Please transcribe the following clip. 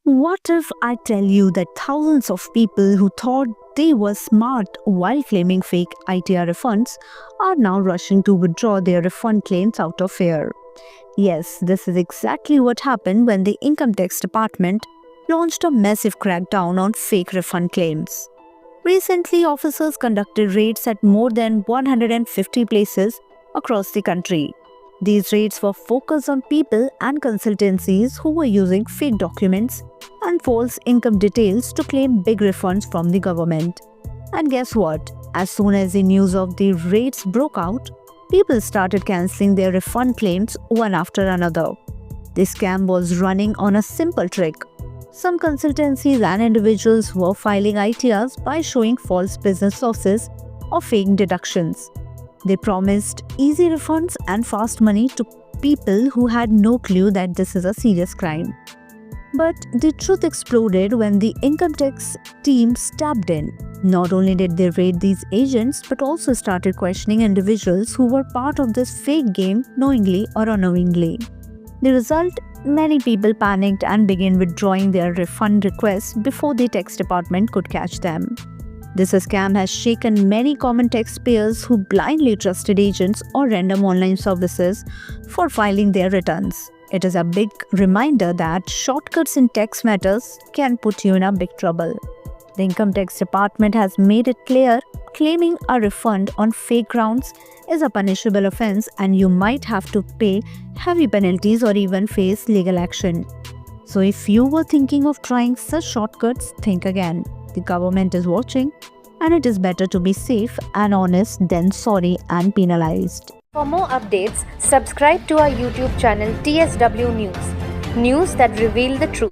What if I tell you that thousands of people who thought they were smart while claiming fake ITR refunds are now rushing to withdraw their refund claims out of fear? Yes, this is exactly what happened when the Income Tax Department launched a massive crackdown on fake refund claims. Recently, officers conducted raids at more than 150 places across the country. These raids were focused on people and consultancies who were using fake documents and false income details to claim big refunds from the government. And guess what? As soon as the news of the raids broke out, people started cancelling their refund claims one after another. This scam was running on a simple trick. Some consultancies and individuals were filing ITRs by showing false business losses or fake deductions. They promised easy refunds and fast money to people who had no clue that this is a serious crime. But the truth exploded when the income tax team stepped in. Not only did they raid these agents, but also started questioning individuals who were part of this fake game knowingly or unknowingly. The result? Many people panicked and began withdrawing their refund requests before the tax department could catch them. This scam has shaken many common taxpayers who blindly trusted agents or random online services for filing their returns. It is a big reminder that shortcuts in tax matters can put you in a big trouble. The Income Tax Department has made it clear claiming a refund on fake grounds is a punishable offense and you might have to pay heavy penalties or even face legal action. So if you were thinking of trying such shortcuts, think again. The government is watching and it is better to be safe and honest than sorry and penalized. For more updates, subscribe to our YouTube channel TSW News. News that reveal the truth.